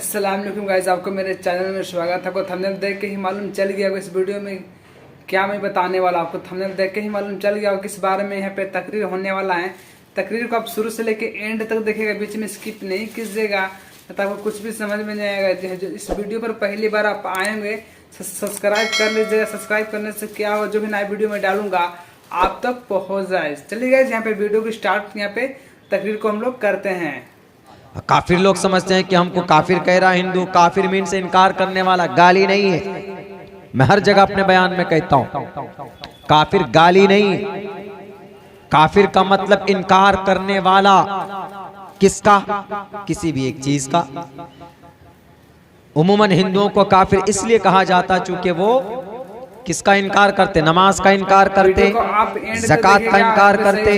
अस्सलाम वालेकुम गाइस, आपको मेरे चैनल में स्वागत है। आपको थंबनेल देख के ही मालूम चल गया होगा इस वीडियो में क्या मैं बताने वाला। आपको थंबनेल देख के ही मालूम चल गया होगा किस बारे में यहाँ पे तकरीर होने वाला है। तकरीर को आप शुरू से लेके एंड तक देखिएगा, बीच में स्किप नहीं कीजिएगा, तो आपको कुछ भी समझ में नहीं आएगा। जो इस वीडियो पर पहली बार आप आएंगे सब्सक्राइब कर लीजिएगा। सब्सक्राइब करने से क्या हो, जो भी नया वीडियो में डालूंगा आप तक पहुँच जाए। चलिए गाइस, यहाँ पे वीडियो की स्टार्ट यहाँ पे तकरीर को हम लोग करते हैं। काफिर लोग समझते हैं कि हमको काफिर कह रहा हिंदू। काफिर मीन से इनकार करने वाला, गाली नहीं है। मैं हर जगह अपने बयान में कहता हूं काफिर गाली नहीं। काफिर का मतलब इनकार करने वाला। किसका? किसी भी एक चीज का। उमूमन हिंदुओं को काफिर इसलिए कहा जाता चूंकि वो किसका इनकार करते? नमाज का इनकार करते, ज़कात का इनकार करते,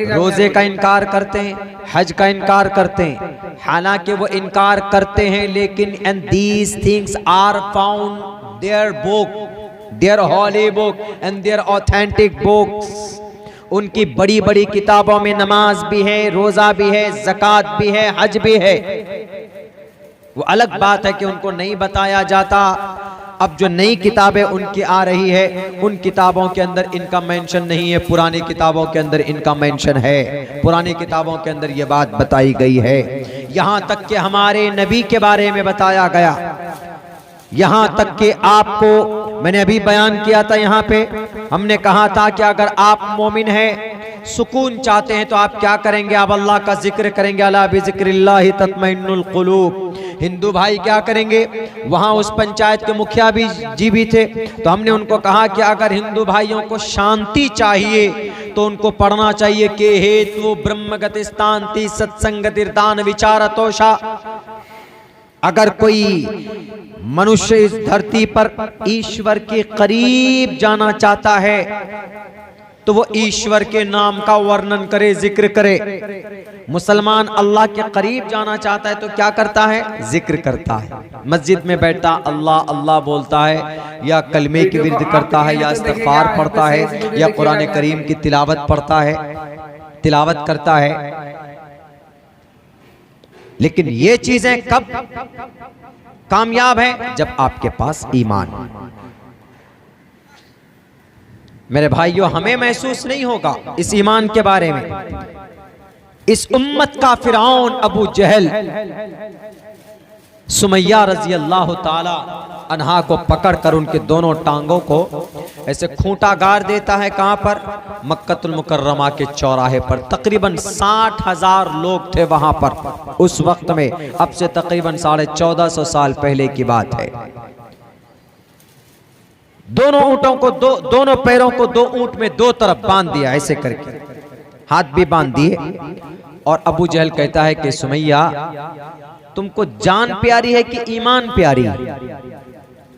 रोजे का इनकार करते हैं, हज का इनकार करते हैं। हालांकि वो इनकार करते हैं, लेकिन and these things are found their book, their holy book and their authentic books. उनकी बड़ी बड़ी किताबों में नमाज भी है, रोजा भी है, ज़कात भी है, हज भी है। वो अलग बात है कि उनको नहीं बताया जाता। अब जो नई किताबें उनकी आ रही है, उन किताबों के अंदर इनका मेंशन नहीं है, पुरानी किताबों के अंदर इनका मेंशन है। पुरानी किताबों के अंदर ये बात बताई गई है। यहाँ तक कि हमारे नबी के बारे में बताया गया। यहाँ तक कि आपको मैंने अभी बयान किया था, यहाँ पे हमने कहा था कि अगर आप मोमिन हैं, सुकून चाहते हैं, तो आप क्या करेंगे? आप अल्लाह का जिक्र करेंगे। अला बिज़िक्रिल्लाहि तत्मइन्नुल कुलूब। हिंदू भाई क्या करेंगे? वहां उस पंचायत के मुखिया भी थे, तो हमने उनको कहा कि अगर हिंदू भाइयों को शांति चाहिए तो उनको पढ़ना चाहिए कि हेतु ब्रह्मगतिस्तांति सत्संगतिर्दान विचारतोषा। अगर कोई मनुष्य इस धरती पर ईश्वर के करीब जाना चाहता है तो वो ईश्वर के नाम का वर्णन करे, जिक्र करे। मुसलमान अल्लाह के करीब जाना चाहता है तो क्या करता है? जिक्र करता है। मस्जिद में बैठा अल्लाह अल्लाह बोलता है, या कलमे की विर्द करता है, या इस्तिग़फ़ार पढ़ता है, या कुरान करीम की तिलावत पढ़ता है, तिलावत करता है। लेकिन ये चीजें कब कामयाब है? जब आपके पास ईमान। मेरे भाइयों, हमें महसूस नहीं होगा इस ईमान के बारे में। इस उम्मत का फिरौन अबू जहल सुमैया रजी अल्लाह ताला अन्हा को पकड़कर उनके दोनों टांगों को ऐसे खूंटा गाड़ देता है। कहां पर? मक्कतुल मुकर्रमा के चौराहे पर। तकरीबन 60,000 लोग थे वहां पर उस वक्त में। अब से तकरीबन 1450 साल पहले की बात है। दोनों ऊंटों को दोनों पैरों को दो ऊंट में दो तरफ बांध दिया, ऐसे करके हाथ भी बांध दिए। और अबू जहल कहता है कि सुमैया, तुमको जान प्यारी है कि ईमान प्यारी?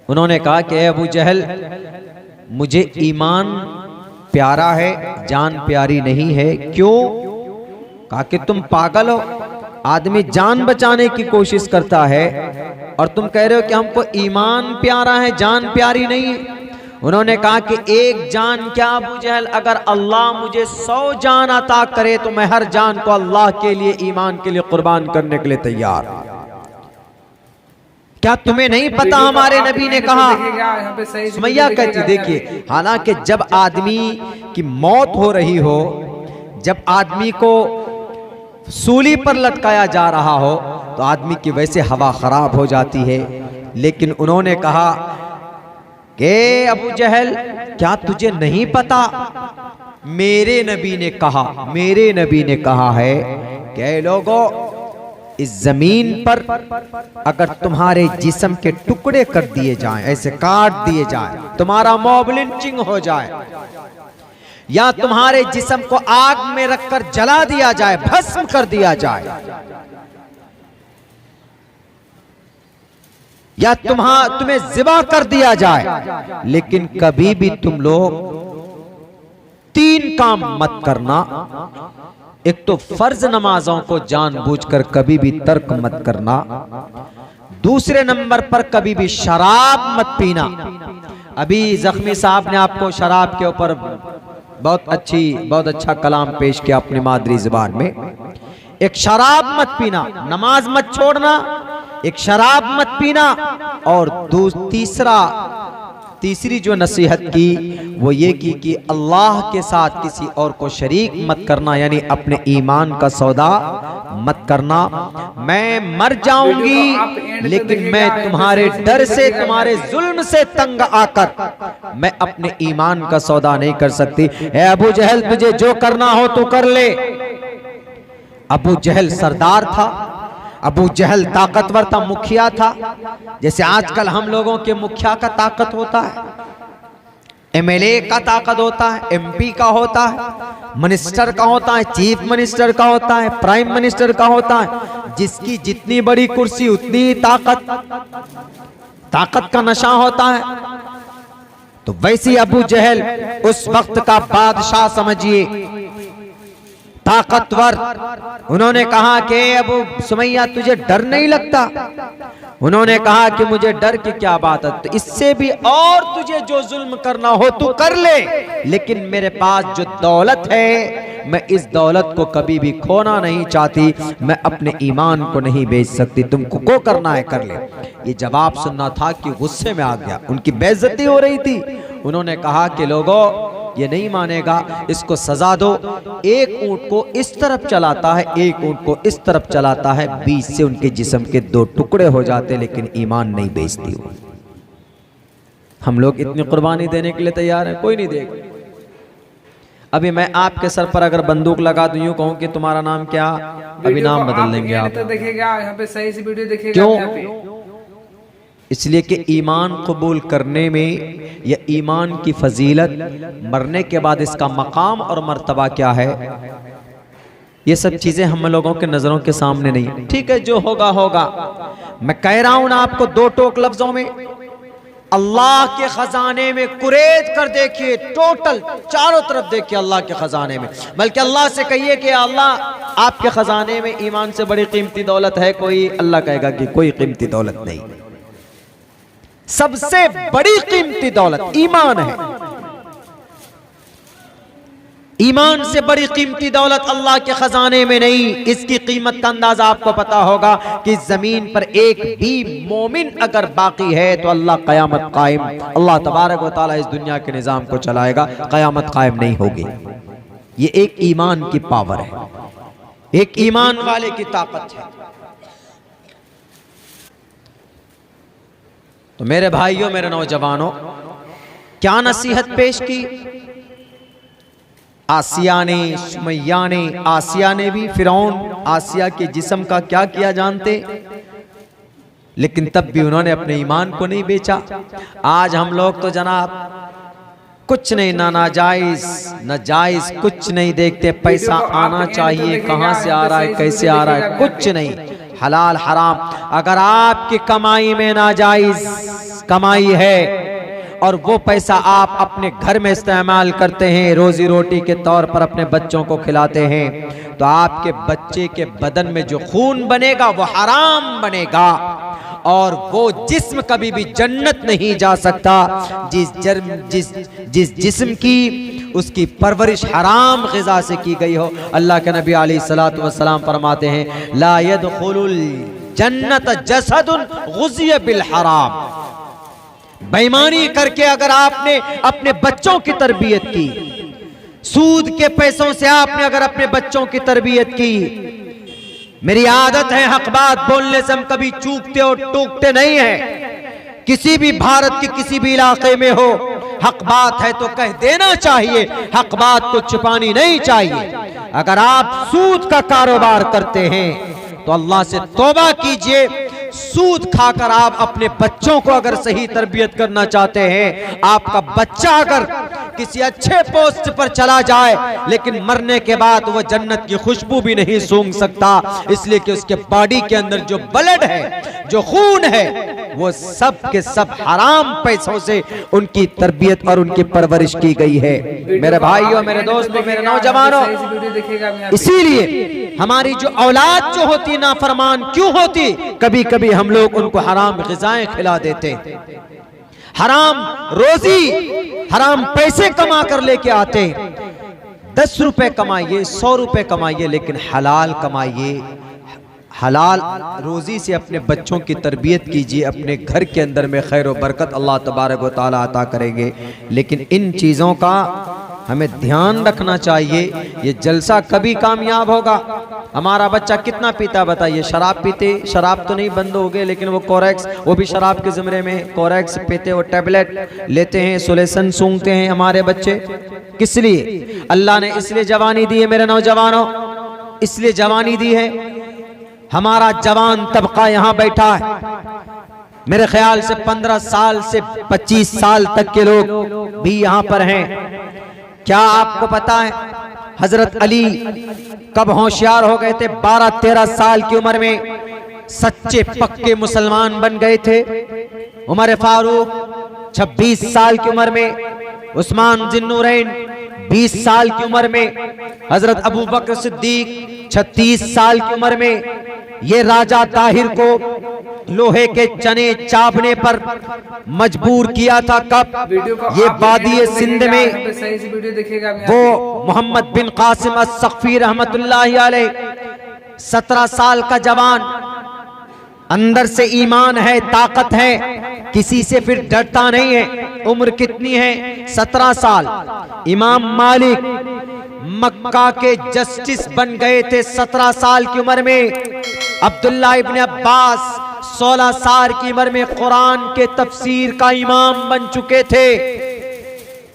उन्होंने कहा कि अबू जहल, मुझे ईमान प्यारा है, जान प्यारी नहीं है। क्यों? कहा कि तुम पागल हो। आदमी जान बचाने की कोशिश करता है और तुम कह रहे हो कि हमको ईमान प्यारा है, जान प्यारी नहीं है। उन्होंने कहा कि एक जान क्या अबू जहल, अगर अल्लाह मुझे 100 जान अता करे तो मैं हर जान को अल्लाह के लिए, ईमान के लिए कुर्बान करने के लिए तैयार। क्या तुम्हें नहीं पता हमारे नबी ने कहा? सुमैया कहती, देखिए, हालांकि जब आदमी की मौत हो रही हो, जब आदमी को सूली पर लटकाया जा रहा हो, तो आदमी की वैसे हवा खराब हो जाती है। लेकिन उन्होंने कहा कि अबू जहल, क्या तुझे नहीं पता? मेरे नबी ने कहा, मेरे नबी ने कहा है कि लोगों, इस जमीन पर अगर तुम्हारे जिस्म के टुकड़े कर दिए जाएं, ऐसे काट दिए जाएं, तुम्हारा मॉब लिंचिंग हो जाए, या तुम्हारे जिस्म को आग में रखकर जला दिया जाए, भस्म कर दिया जाए, या तुम्हें ज़िबा कर दिया जाए, लेकिन कभी भी तुम लोग 3 काम मत करना। एक तो फर्ज नमाजों को जानबूझकर कभी भी तर्क मत करना। दूसरे नंबर पर कभी भी शराब मत पीना। अभी जख्मी साहब ने आपको शराब के ऊपर बहुत अच्छा कलाम पेश किया अपनी मादरी जुबान में। एक शराब मत पीना, नमाज मत छोड़ना, एक शराब मत पीना, और तीसरी जो नसीहत की वो ये की कि अल्लाह के साथ किसी और को शरीक मत करना, यानी अपने ईमान का सौदा मत करना। मैं मर जाऊंगी लेकिन मैं तुम्हारे डर से, तुम्हारे जुल्म से तंग आकर मैं अपने ईमान का सौदा नहीं कर सकती। ए अबू जहल, तुझे जो करना हो तो कर ले। अबू जहल सरदार था, अबू जहल ताकतवर था, मुखिया था। जैसे आजकल हम लोगों के मुखिया का ताकत होता है, एमएलए का ताकत होता है, एमपी का होता है, मिनिस्टर का होता है, चीफ मिनिस्टर का होता है, प्राइम मिनिस्टर का होता है। जिसकी जितनी बड़ी कुर्सी उतनी ही ताकत का नशा होता है। तो वैसे अबू जहल उस वक्त का बादशाह समझिए, ताकतवर। उन्होंने कहा कि अबू सुमैया तुझे डर नहीं लगता? उन्होंने कहा कि मुझे डर की क्या बात है, तो इससे भी और तुझे जो जुल्म करना हो तू कर ले, लेकिन मेरे पास जो दौलत है मैं इस दौलत को कभी भी खोना नहीं चाहती, मैं अपने ईमान को नहीं बेच सकती, तुमको को करना है कर ले। ये जवाब सुनना था कि गुस्से में आ गया, उनकी बेइज्जती हो रही थी। उन्होंने कहा कि लोगों ये नहीं मानेगा, इसको सजा दो। एक ऊंट को इस तरफ चलाता है, एक ऊंट को इस तरफ चलाता है, बीच से उनके जिस्म के दो टुकड़े हो जाते, लेकिन ईमान नहीं बेचती हो। हम लोग इतनी कुर्बानी देने के लिए तैयार हैं, कोई नहीं देगा। अभी मैं आपके सर पर अगर बंदूक लगा दूं, यूं कहूं कि तुम्हारा नाम क्या, अभी नाम बदल देंगे आप। तो देखिएगा यहाँ पे सही से वीडियो देखिएगा। क्यों? इसलिए कि ईमान कबूल करने में या ईमान की फजीलत, मरने के बाद इसका मकाम और मर्तबा क्या है, ये सब चीजें हम लोगों के नजरों के सामने नहीं। ठीक है, जो होगा होगा। मैं कह रहा हूं ना आपको दो टोक लफ्जों में, अल्लाह के खजाने में कुरेद कर देखिए, टोटल चारों तरफ देखिए अल्लाह के खजाने में। बल्कि अल्लाह से कहिए कि अल्लाह आपके खजाने में ईमान से बड़ी कीमती दौलत है कोई? अल्लाह कहेगा कि कोई कीमती दौलत नहीं। सबसे बड़ी कीमती दौलत ईमान है। ईमान से बड़ी कीमती दौलत अल्लाह के खजाने में नहीं। इसकी कीमत का अंदाजा आपको पता होगा कि जमीन पर एक भी मोमिन अगर बाकी है तो अल्लाह कयामत कायम, अल्लाह तबारक व तआला इस दुनिया के निजाम को चलाएगा, कयामत कायम नहीं होगी। ये एक ईमान की पावर है, एक ईमान वाले की ताकत है। तो मेरे भाइयों, मेरे नौजवानों, क्या नसीहत पेश की आसिया ने, सुमैया ने। आसिया ने भी फिरौन आसिया के जिस्म का क्या किया जानते, लेकिन तब भी उन्होंने अपने ईमान को नहीं बेचा। आज हम लोग तो जनाब कुछ नहीं, ना नाजायज ना जायज, कुछ नहीं देखते। पैसा आना चाहिए, कहां से आ रहा है, कैसे आ रहा है, कुछ नहीं। हलाल हराम, अगर आपकी कमाई में नाजायज कमाई है और वो पैसा आप अपने घर में इस्तेमाल करते हैं, रोजी रोटी के तौर पर अपने बच्चों को खिलाते हैं, तो आपके बच्चे के बदन में जो खून बनेगा वो हराम बनेगा, और वो जिस्म कभी भी जन्नत नहीं जा सकता जिस जिस्म की उसकी परवरिश हराम ग़िज़ा से की गई हो। अल्लाह के नबी अलैहिस्सलातु वस्सलाम फरमाते हैं, ला यदखुलुल जन्नत जसदुन गुज़िया बिल हराम। बेईमानी करके अगर आपने अपने बच्चों की तरबियत की, सूद के पैसों से आपने अगर अपने बच्चों की तरबियत की, मेरी आदत है हक बात बोलने से हम कभी चूकते और टूकते नहीं है। किसी भी भारत के किसी भी इलाके में हो, हक बात है तो कह देना चाहिए, हक बात को छुपानी नहीं चाहिए। अगर आप सूद का कारोबार करते हैं तो अल्लाह से तौबा कीजिए। सूद खाकर आप अपने बच्चों को अगर सही तरबियत करना चाहते हैं, आपका बच्चा अगर किसी अच्छे पोस्ट पर चला जाए लेकिन मरने के बाद वो जन्नत की खुशबू भी नहीं सूंघ सकता, इसलिए कि उसके बॉडी के अंदर जो ब्लड है, जो खून है, वो सब के सब हराम पैसों से उनकी तरबियत और उनकी परवरिश की गई है। मेरे भाइयों, मेरे दोस्तों, मेरे नौजवानों, इसीलिए हमारी जो औलाद जो होती नाफरमान क्यों होती, कभी कभी हम लोग उनको हराम ग़िज़ाएं खिला देते, हराम रोजी, हराम पैसे कमा कर लेके आते। 10 रुपए कमाइए, 100 रुपए कमाइए, लेकिन हलाल कमाइए, हलाल रोज़ी से अपने बच्चों की तरबियत कीजिए, अपने घर के अंदर में खैर व बरकत अल्लाह तबारक व तआला अता करेंगे। लेकिन इन चीज़ों का हमें ध्यान रखना चाहिए। ये जलसा कभी कामयाब होगा। हमारा बच्चा कितना पीता बताइए? शराब पीते, शराब तो नहीं बंद हो गए, लेकिन वो कोरेक्स, वो भी शराब के ज़मरे में कोरेक्स पीते, वो टैबलेट लेते हैं, सोलेसन सूंघते हैं हमारे बच्चे। किस लिए? अल्लाह ने इसलिए जवानी दी है मेरे नौजवानों, इसलिए जवानी दी है। हमारा जवान तबका यहाँ बैठा है, मेरे ख्याल से 15 साल से 25 साल तक के लोग भी यहाँ पर हैं। क्या आपको पता है हजरत अली कब होशियार हो गए थे? 12-13 साल की उम्र में सच्चे पक्के मुसलमान बन गए थे। उमर फारूक 26 साल की उम्र में, उस्मान जिन्नूरैन 20 साल की उम्र में, हजरत अबू बकर सिद्दीक 36 साल की उम्र में ये राजा ताहिर को लोहे के चने चापने पर मजबूर किया था। कब? ये वादी सिंध में सही से वीडियो देखिएगा। वो मोहम्मद बिन कासिम अस्सक़फ़ी रहमतुल्लाहि अलैह 17 साल का जवान, अंदर से ईमान है, ताकत है, किसी से फिर डरता नहीं है। उम्र कितनी है? 17 साल। इमाम मालिक मक्का के जस्टिस बन गए थे 17 साल की उम्र में। अब्दुल्ला इब्न अब्बास 16 साल की उम्र में कुरान के तफसीर का इमाम बन चुके थे।